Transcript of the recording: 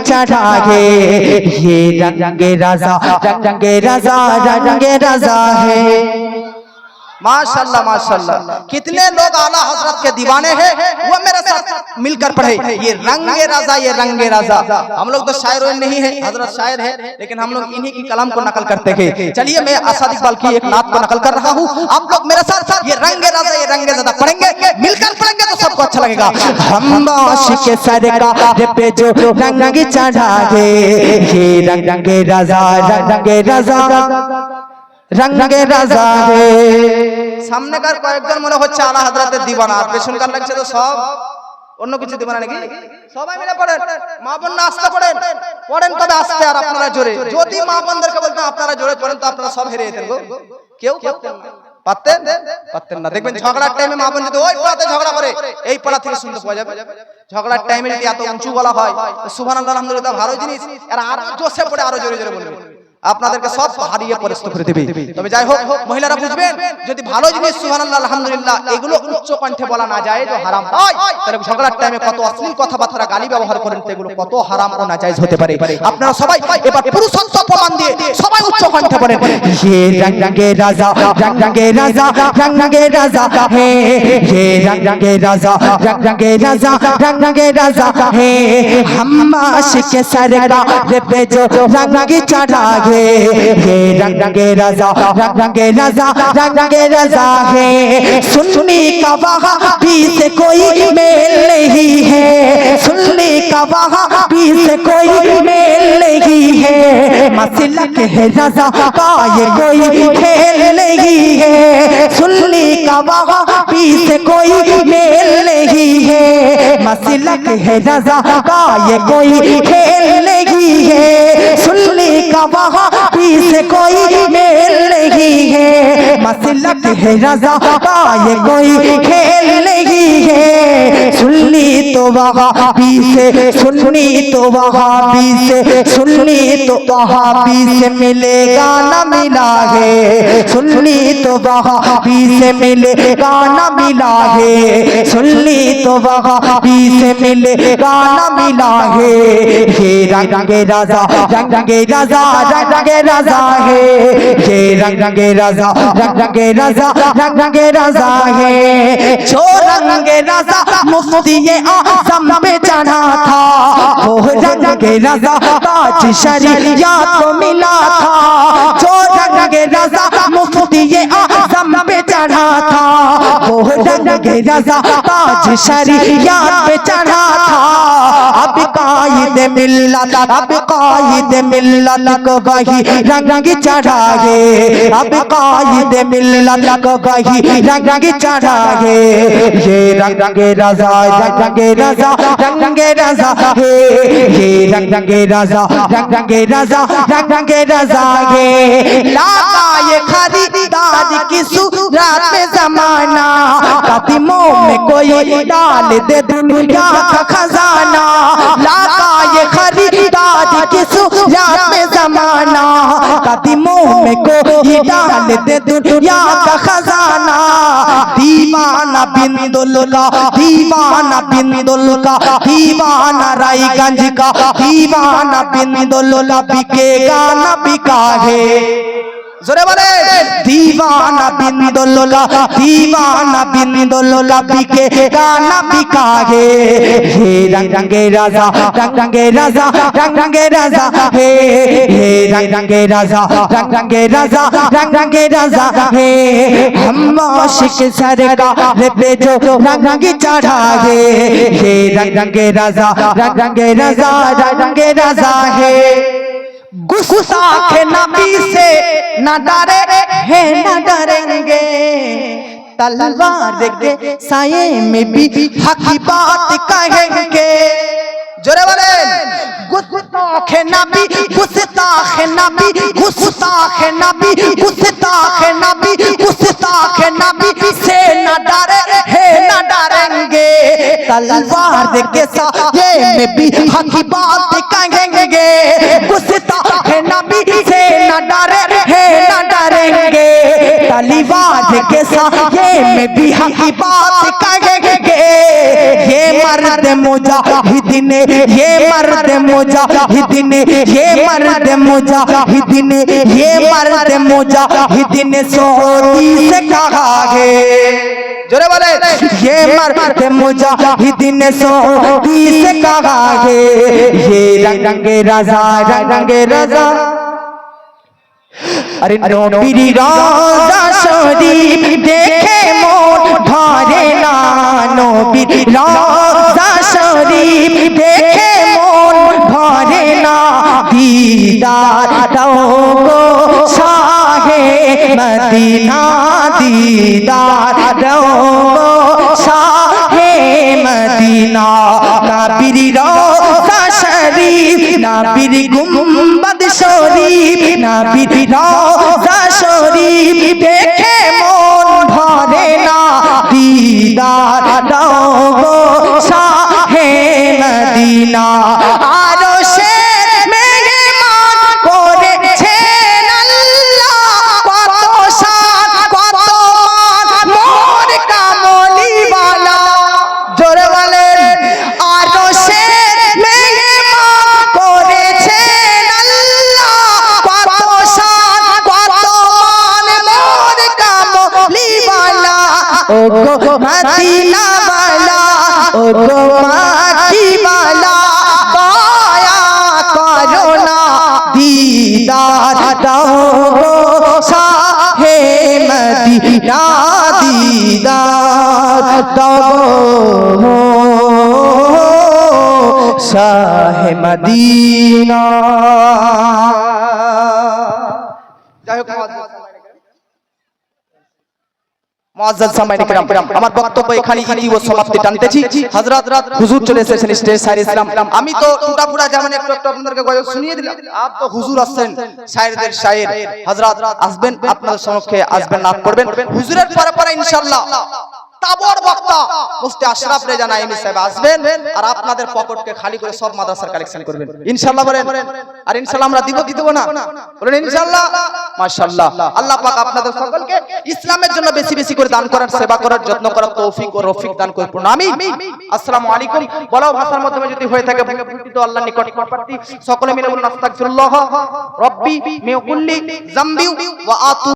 चढ़ाए ये रंगे रज़ा है। माशाल्लाह माशाल्लाह, कितने लोग आला हजरत के दीवाने हैं, वो मेरे साथ मिलकर पढ़े ये रंगे रज़ा, ये रंगे रज़ा। हम लोग तो शायर नहीं है, हजरत शायर है, लेकिन हम लोग इन्हीं की कलाम को नकल करते हैं। चलिए मैं आसाद इकबाल की एक नात को नकल कर रहा हूँ, आप लोग मेरे साथ ये रंगे रज़ा ये रंगे रज़ा पढ़ेंगे, मिलकर पढ़ेंगे तो सबको अच्छा लगेगा। हम आशिक़ सरकार पे जो रंग चढ़ाए ये रंगे रज़ा है। সামনে কার কয়েকজন মনে হচ্ছে আলা হযরতের দিওয়ানা, আর পেছনকার লাগছে তো সব অন্য কিছু দিওয়ানা নাকি? সবাই মিলে পড়েন, মা বোন আস্তে পড়েন, তবে আস্তে আর আপনারা জোরে। যদি মা বোনদেরকে বলতেন আপনারা জোরে পড়েন তো আপনারা সব হেরে যেতেন গো। কেউ পারতেন না। দেখবেন ঝগড়ার টাইমে মা বোন যদি ওই পাড়াতে ঝগড়া করে এই পাড়া থেকে শুনতে পাওয়া যাবে। ঝগড়ার টাইমে যদি এত উঁচু বলা হয় সুবহানাল্লাহ আলহামদুলিল্লাহ ভালো জিনিস, আর আরো জোরে পড়ে আরো জোরে জোরে বলবেন, আপনাদেরকে সব হারিয়ে পরিস্থিতি করে দেবে। তবে যাই হোক মহিলারা বুঝবেন, যদি ভালো জিনিস সুবহানাল্লাহ আলহামদুলিল্লাহ এগুলো উচ্চ কণ্ঠে বলা না যায় তো হারাম হয়, তাহলে ঝগড়ার টাইমে কত অশ্লীল কথাবার্তা গালি ব্যবহার করেন এগুলো কত হারাম ও নাজায়েজ হতে পারে। আপনারা সবাই এবার পুরুষত্ব প্রমাণ দিয়ে সবাই উচ্চ কণ্ঠে বলেন ये रंगे रज़ा है, ये रंगे रज़ा है। हम आशिक़ सरकार पे जो रंग चढ़ाए ये रंगे रज़ा है। सुन्नी का वहाबी से कोई मेल नहीं है, सुन्नी का वहाबी से कोई मेल नहीं है। मसलक है रज़ा का ये कोई खेल नहीं है, सुन्नी का वहाबी से कोई मेल नहीं है। मसलक है रज़ा का ये कोई खेल नहीं है, सुन्नी का वहाबी से कोई मेल नहीं है। मसलक है रज़ा का ये कोई खेल नहीं है। सुन्नी तो वहाबी से मिलेगा ना मिला है, सुन्नी तो वहाबी से मिलेगा ना मिला है, सुन्नी तो वहाबी से मिलेगा ना मिला है। ये रंगे रज़ा है, ये रंगे रज़ा है। जो रंगे रज़ा मुफ्ती आज़म पे चढ़ा था वो रंगे रज़ा ताज शरीयत को मिला था। जो रंगे रज़ा मुफ्ती आज़म पे चढ़ा था वो रंगे रज़ा ताज शरीयत पे चढ़ा था। अब कायद मिल्लत को वही रंग चढ़ाए, अब कायद मिल्लत को वही रंग चढ़ाए ये रंगे रज़ा है, ये रंगे रज़ा है। लाका ये खरीदार की सूरत में ज़माना, कदमों में कोई डाल दे दुनिया का खजाना। लाका ये खरीदार की सूरत में ज़माना, कदमों में कोई डाल दे दुनिया का खजाना। दीवाना बिंदुल का दीवाना रायगंज का दीवाना बिंदुल बिकेगा ना बिका है। जोरे बोले दीवाना बिंदुल बिकेगा ना बिका है। ये रंगे रज़ा है, ये रंगे रज़ा है। हम आशिक़ सरकार पे जो रंग चढ़ाए ये रंगे रज़ा है। गुस्ताख नबी से न डरे हैं न डरेंगे, तलवार के साये में भी हक की बात कहेंगे। जोरे बोलें गुस्ताख नबी से न डरे हैं न डरेंगे, तलवार के साये में भी हक की बात कहेंगे। गुस्ताख नबी से न डरे हैं न डरेंगे, तलवार के साये में भी हक की बात कहेंगे। ये मर्द मुजाहिदीन ये मर्द मुजाहिदीन ये मर्द मुजाहिदीन ये मर्द मुजाहिदीन सऊदी से कहा है जोरे बोले ये मर्द मुजाहिदीन सऊदी से कहा है ये रंग रजा अरे नबीर रोजा शरीफ देखे मोर धरे ना नबीर रोजा शरीफ देखे मोर धरे ना दीदार दोगो शाहे मदीना दीदार दोगो शाहे मदीना नबीर रोजा शरीफ नबीर गुंबद शरीफ नबीर रोजा शरीफ देखे मन भरे ना दीदार दोगो शाहे मदीना আরশের মেহমান করেছেন আল্লাহ কত শান কত মান মোর কামলিওয়ালা জোরে বলেন আরশের মেহমান করেছেন আল্লাহ কত শান কত মান মোর কামলিওয়ালা ও গো মদিনাওয়ালা ও গো মাকিওয়ালা দয়া করো না দীদার দাও গো শাহে মদিনা দীদার দাও গো শাহে মদিনা যাই হোক মুআজ্জাজ সামাইনে কিরাম আমার বক্তব্য এখানে ইতি ও সমাপ্তি টানতেছি হযরত হুজুর চলে এসেছেন স্টেজ শায়ের ইসলাম আমি তো টুটাফুটা যেমন একটু আপনাদেরকে গয়ক শুনিয়ে দিলাম আপ তো হুজুর আসছেন শায়েরদের শায়ের হযরত আসবেন আপনাদের সম্মুখে আসবেন নাত পড়বেন হুজুরের পরে ইনশাআল্লাহ তাবর বক্তা মুফতি আশরাফ রেজা নাইমি সাহেব আসবেন আর আপনাদের পকেটকে খালি করে সব মাদ্রাসার কালেকশন করবেন ইনশাআল্লাহ বলেন আর ইনশাআল্লাহ আমরা দিব কি দেব না বলেন ইনশাআল্লাহ মাশাআল্লাহ আল্লাহ পাক আপনাদের সকলকে ইসলামের জন্য বেশি বেশি করে দান করার সেবা করার যত্ন করার তৌফিক ও রফিক দান করুন আমিন আসসালামু আলাইকুম বলাও ভাষার মাধ্যমে যদি হয়ে থাকে ভুল তো আল্লাহর নিকট প্রার্থী সকলে মিলে বলুন আস্তাগফিরুল্লাহ রব্বি মিন কুল্লি যামবি ওয়া আতু